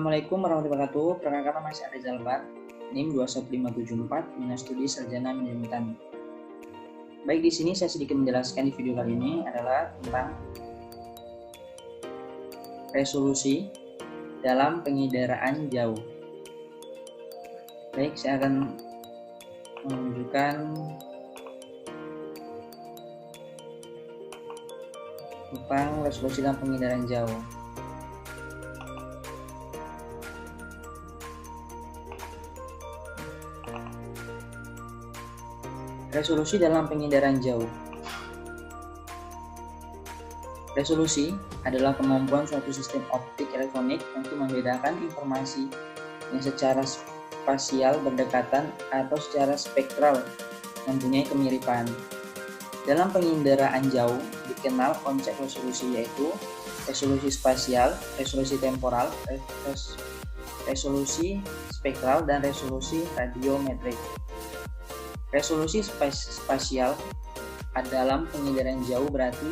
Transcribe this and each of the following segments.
Assalamualaikum warahmatullahi wabarakatuh. Perkenalkan nama saya Rizal Bar, NIM 21574, Bina Studi Sarjana Manajemen Teknik. Baik, di sini saya sedikit menjelaskan di video kali ini adalah tentang resolusi dalam penginderaan jauh. Baik, saya akan menunjukkan tentang resolusi dalam penginderaan jauh. Resolusi dalam penginderaan jauh. Resolusi adalah kemampuan suatu sistem optik elektronik untuk membedakan informasi yang secara spasial berdekatan atau secara spektral mempunyai kemiripan. Dalam penginderaan jauh dikenal konsep resolusi, yaitu resolusi spasial, resolusi temporal, resolusi spektral, dan resolusi radiometrik. Resolusi spasial dalam penginderaan jauh berarti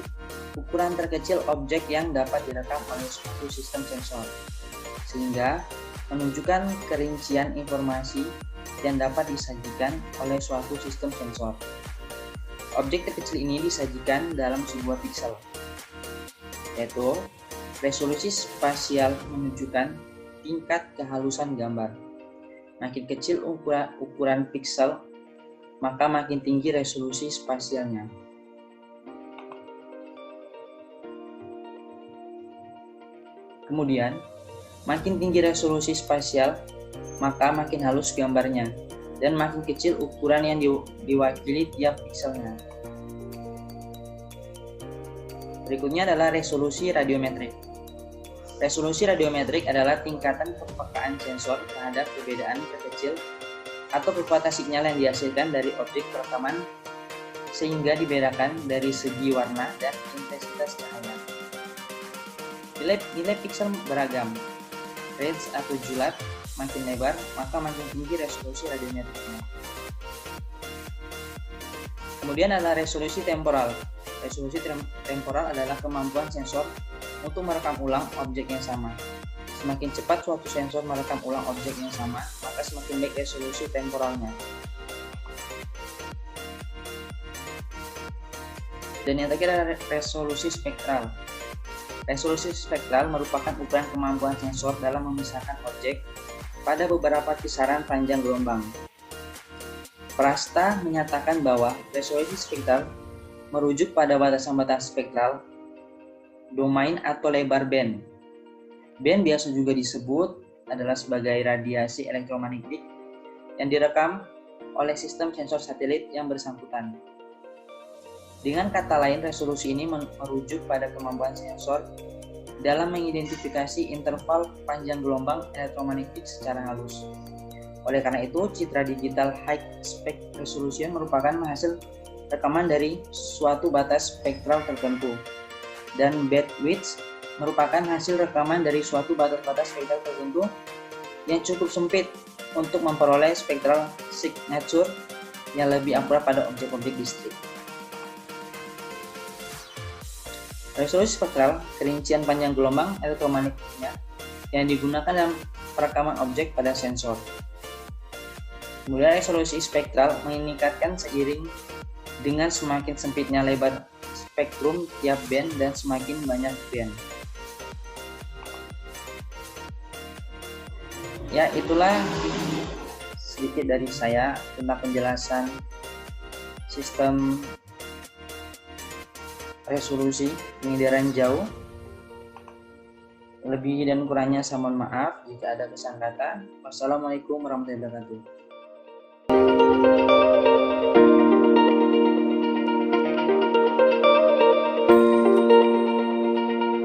ukuran terkecil objek yang dapat direkam oleh suatu sistem sensor, sehingga menunjukkan kerincian informasi yang dapat disajikan oleh suatu sistem sensor. Objek terkecil ini disajikan dalam sebuah piksel, yaitu resolusi spasial menunjukkan tingkat kehalusan gambar. Makin kecil ukuran piksel, maka makin tinggi resolusi spasialnya. Kemudian, makin tinggi resolusi spasial, maka makin halus gambarnya, dan makin kecil ukuran yang diwakili tiap pikselnya. Berikutnya adalah resolusi radiometrik. Resolusi radiometrik adalah tingkatan kepekaan sensor terhadap perbedaan terkecil atau kekuatan sinyal yang dihasilkan dari objek perekaman sehingga dibedakan dari segi warna dan intensitas cahaya. Nilai piksel beragam. Range atau julat makin lebar, maka makin tinggi resolusi radiometriknya. Kemudian adalah resolusi temporal. Resolusi temporal adalah kemampuan sensor untuk merekam ulang objek yang sama. Semakin cepat suatu sensor merekam ulang objek yang sama, maka semakin baik resolusi temporalnya. Dan yang terakhir adalah resolusi spektral. Resolusi spektral merupakan ukuran kemampuan sensor dalam memisahkan objek pada beberapa kisaran panjang gelombang. Prasta menyatakan bahwa resolusi spektral merujuk pada batasan-batasan spektral, domain atau lebar band. Band biasa juga disebut adalah sebagai radiasi elektromagnetik yang direkam oleh sistem sensor satelit yang bersangkutan. Dengan kata lain, resolusi ini merujuk pada kemampuan sensor dalam mengidentifikasi interval panjang gelombang elektromagnetik secara halus. Oleh karena itu, citra digital high spec resolution merupakan hasil rekaman dari suatu batas spektral tertentu, dan bandwidth merupakan hasil rekaman dari suatu batas-batas spektral tertentu yang cukup sempit untuk memperoleh spektral signature yang lebih akurat pada objek-objek distrik. Resolusi spektral, kerincian panjang gelombang elektromagnetiknya yang digunakan dalam perekaman objek pada sensor. Kemudian resolusi spektral meningkatkan seiring dengan semakin sempitnya lebar spektrum tiap band dan semakin banyak band. Ya, itulah sedikit dari saya tentang penjelasan sistem resolusi penginderaan jauh. Lebih dan kurangnya saya mohon maaf jika ada kesalahan kata. Wassalamualaikum warahmatullahi wabarakatuh.